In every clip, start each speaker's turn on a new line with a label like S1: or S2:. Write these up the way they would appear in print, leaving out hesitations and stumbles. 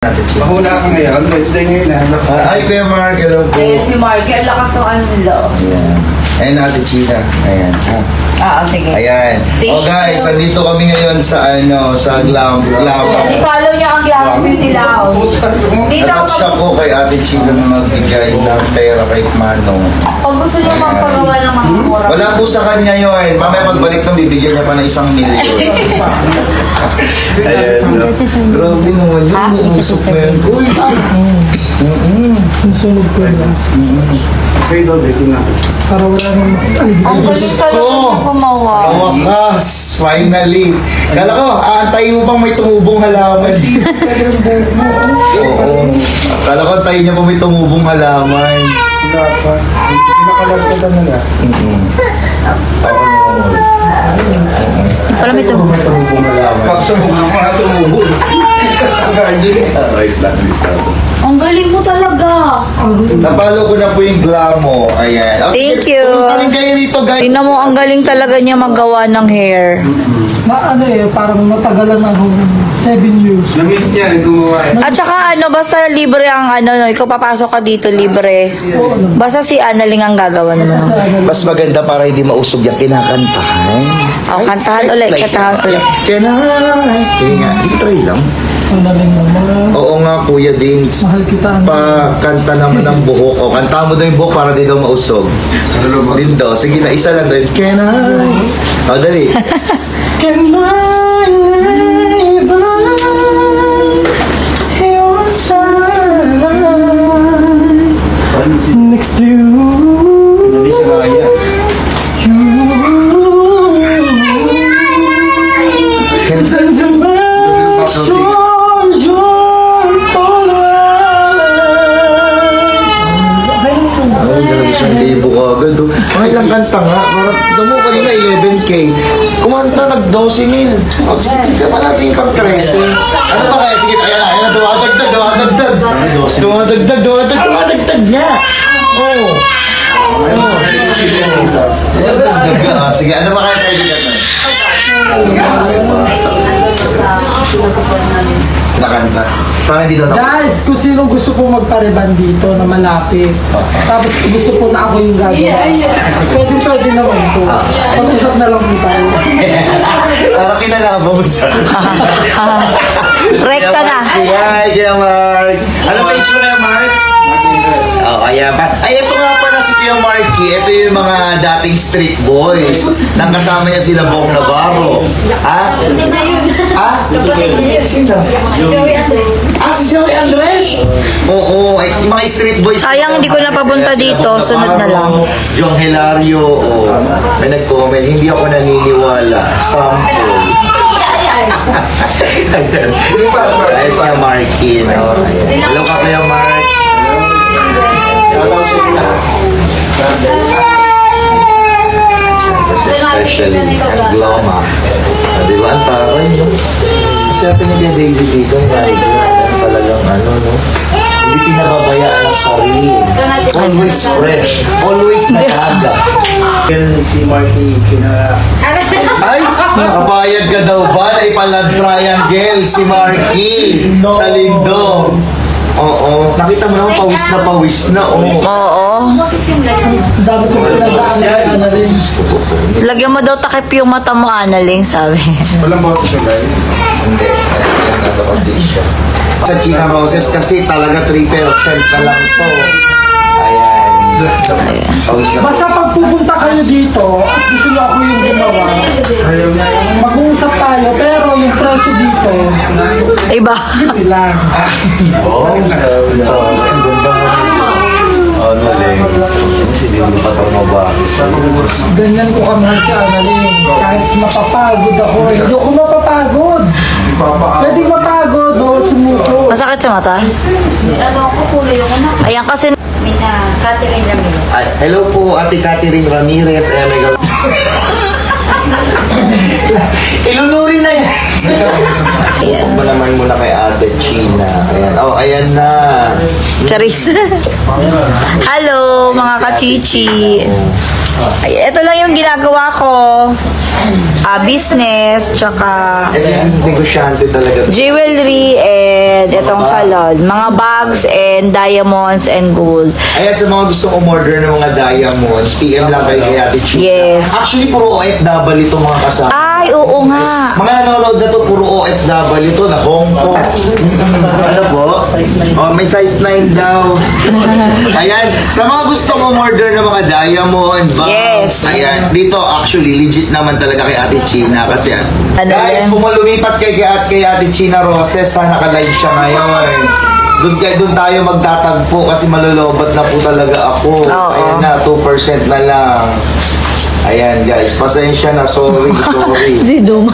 S1: Mahula ka ngayon, Wednesday ngayon na.
S2: Ay, Kuya Mark, hello po.
S3: Ayan si Marky, ang lakas ng ano nila.
S2: Ayan. Ayan natin, China. Ayan.
S3: Sige.
S2: Ayan. Oh guys, andito kami ngayon sa sa Glam.
S3: I-follow niya ang Glam Beauty Lounge. Dito
S2: At siya po kay Ate China na magbigay ng pera kay Manong.
S3: Pag gusto niyo magpagawa ng mga mura.
S2: Wala po sa kanya yun. Mamaya pagbalik nang bibigyan niya pa ng 1 milyon. Ayan. Grabe naman yun. Usok na yan. Uy!
S4: Susunod ko lang.
S1: Say daw, dito na.
S4: Para wala nang
S3: Ang galing talaga gumawa.
S2: Kawakas! Finally! Kala ko, aantayin mo bang may tumubong halaman? Oo. Kala ko, antayin niya pa may tumubong halaman.
S1: Wala pa. Pinakalas ka na na.
S3: Pala may ito.
S2: May tumubong halaman.
S1: Pagsabukan mo na tumubo. Ang garden.
S2: Right lang, listado.
S3: Ang galing mo talaga.
S2: Napalo ko na po yung glamo. Ayan. O,
S3: Thank
S2: sige,
S3: you.
S2: pumunta rin kayo dito, guys.
S3: Tingnan mo, ang galing talaga niya magawa ng hair.
S4: parang matagalan ako 7 years.
S1: Na-miss niya, gumawa eh.
S3: At saka basta libre ang ikaw papasok ka dito, libre. Basta si Annalyn ang gagawan mo.
S2: Mas maganda para hindi mausog yung kinakantahan.
S3: Kantahan ulit, kantahan ulit.
S2: Kaya nga, sige, try lang.
S4: Ang daling naman.
S2: Oo nga, Kuya Dins.
S4: Mahal kita.
S2: Pakanta naman ng buhok. O, kanta mo daw yung buhok para di daw mausog. Lindo. Sige na, isa lang daw. Can I? O, dali.
S4: Can I live by your side next to you?
S1: Hindi siya kaya.
S4: And the man shows your
S2: Ay, grabe siyang libo ka agad. Ay, ilang kanta nga. Damo kanina, 11K. Kumanta, nag-12,000. O, sige, tignan pa natin yung pang-13. Ano ba kaya? Sige, ayan na, dumadagdag. Dumadagdag niya. Oo. Sige, ano ba kaya tayo dito? Nakanta. Parang hindi daw tapos.
S4: Guys, kung sino gusto po magpareban dito na malapit, tapos gusto po na ako yung gagawa, pwede naman po. Pag-usap na lang po tayo.
S2: Parang kinalaban mo sa
S3: Rekta na.
S2: Hi, Kuya Mark. Ano ba yung issue na yung Mark? Oh, ayan pa. Ay, ito nga pala si Kuya Marky. Ito yung mga dating street boys. Nang kasama niya sila Bong Navarro. Ha? Ha? Sino?
S3: Joey Andres.
S2: Ah, si Joey Andres? Oo, ay, yung mga street boys.
S3: Sayang, hindi ko napapunta dito. Sunod na lang.
S2: Jong Hilario. Oh, may nag-comment. Hindi ako naniniwala. Sample. Ayos Kuya Marky. No? Hello ka Kuya Mark. Especially ang gloma. Di ba ang taray nyo? Kasi ang pinag-David dito, talagang no? Hindi pinababayaan ang sarili. Always fresh. Always nagaga.
S1: Si Marky,
S2: Ay! Nakabayad ka daw ba na ipalag triangle si Marky sa Lindo? Oo. Nakita mo naman pawis na. Oh.
S3: Oo.
S4: Dami ko pinagdaan na rin.
S3: Lagyan mo daw takip yung mata mo, Annalyn, sabi.
S1: walang boses siya guys.
S2: Hindi. Ayan kasi siya. Sa China Roses kasi talaga 3% na lang to. Ayan. Pawis na.
S4: Basta pag pupunta kayo dito at gusto nyo ako yung gumawa, mag-uusap tayo, pero yung presyo dito,
S3: Iba.
S4: hindi lang.
S2: Oh, ang ganda mo. Ano lang? Kasi di mo pa ito mabakis.
S4: Ganyan ko kamahal si Annalyn. Kahit mapapagod ako, hindi ako mapapagod. Pwede mapagod, bawal sumuko.
S3: Masakit sa mata? Ayan kasi
S5: Catherine Ramirez.
S2: Ay, hello po, Ate Catherine Ramirez. Ayan, may gawin. Ilunurin na yan. Huwag mo naman muna kay Ate China. Ayan. Oh, ayan na.
S3: Charis. Hello, mga kachichi. Ay, ito lang yung ginagawa ko. Business, tsaka
S2: Ito yung negosyante talaga.
S3: jewelry, and itong salon. Mga bags and diamonds and gold.
S2: Ayan, sa mga gustong umorder ng mga diamonds, PM lang kayo kay Ate China.
S3: Yes.
S2: Actually, puro OFW itong mga kasama.
S3: Ay, oo nga.
S2: Mga nanonood na to, puro OFW to, na Hong Kong. Ano po? Oh, may size 9 daw. Ayan, sa mga gustong umorder ng mga diamond, bags,
S3: Yes.
S2: ayan, dito actually, legit naman talaga kay Ate China kasi
S3: Ano
S2: guys,
S3: yan?
S2: kung lumipat kay Ate China Roses, sana ka-live siya ngayon. Doon tayo magtatagpo kasi malulobot na po talaga ako.
S3: Oo.
S2: Ayan na, 2% na lang. Ayan guys, pasensya na, sorry.
S3: Si Duma.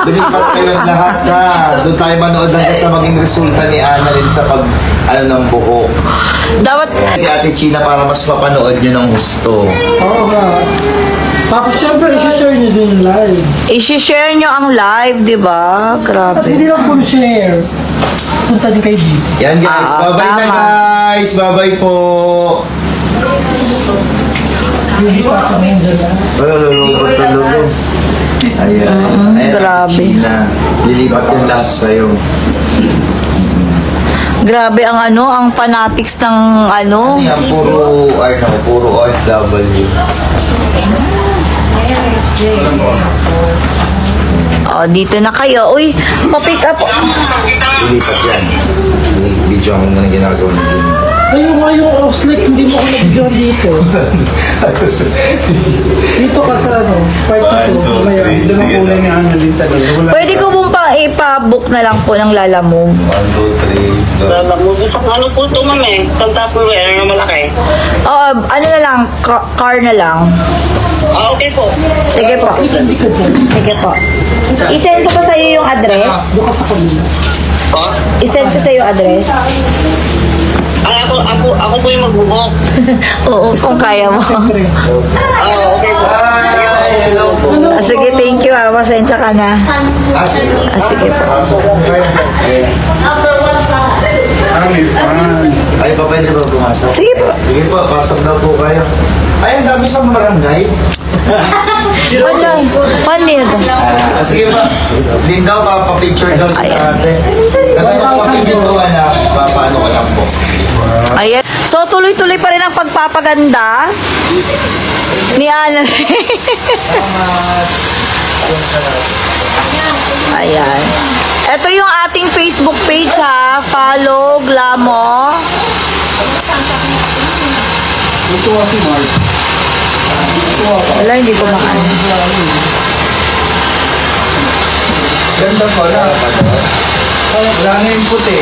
S2: Lumipat kayo lahat na. Doon tayo manood hanggang sa maging resulta ni Ana rin sa ng buhok.
S3: Dapat,
S2: Kay Ate China para mas mapanood nyo ng gusto.
S4: Oo nga. Tapos syempre, isi-share nyo din yung live.
S3: i-share nyo ang live, di ba?
S4: At
S3: Grabe.
S4: hindi lang full share. Punta din kay G.
S2: Yan guys, bye-bye na
S3: tama.
S2: guys. Bye-bye po.
S4: Hindi pa kami dyan na.
S2: Lulubot talaga. Ayan. Ayan,
S3: grabe.
S2: Ate China. Lilipat yung lahat sa'yo.
S3: Grabe ang ang fanatics ng
S2: Yan, puro OFW.
S3: Oh, dito na kayo. Uy, pa-pick up.
S2: Lilipat yan. Video mo muna ginagawa ng game.
S4: Ayun nga yung Oxlake, hindi mo ako nabigyan dito. Dito ka sa part na to. Mamaya.
S1: Doon ang kulay ni Annalyn talaga. Wala.
S3: Pwede ko pong ipa-book na lang po ng Lala Move.
S2: 1, 2, 3, go.
S6: Isang ano po ito, ma'am eh. Isang Tupperware na malaki.
S3: Oh, ano na lang, car na lang.
S6: Ah, okay po.
S3: Sige po.
S4: Oxlake, hindi ka dyan.
S3: Sige po. I-send ko pa sa iyo yung address.
S4: Doon ka sa kanila.
S6: Po?
S3: I-send ko sa iyo address.
S6: Ay, ako po yung magbuhok.
S3: Oo, kung kaya mo.
S4: Siyempre.
S6: Ah, okay po.
S2: Hi, hello po.
S3: Sige, thank you. Pasensya ka na.
S2: Sige.
S3: Sige po.
S2: Pasok po kayo.
S1: May fan.
S2: Ay, pa pwede ba pumasok?
S3: Sige po.
S2: Sige po, pasok na po kayo. Ay, ang dami sa barangay.
S3: Fun din ito.
S2: Sige pa. Din daw, papapicture daw sa
S3: Ayan.
S2: ate. Nagano pa pintuan na, papaano ko lang po.
S3: Ayan. So, tuloy-tuloy pa rin ang pagpapaganda ni Alan. Ayan. Ito yung ating Facebook page ha. Follow, Glamo. Wala, hindi ko makaano.
S1: Ganda pala. Wala na yung puti.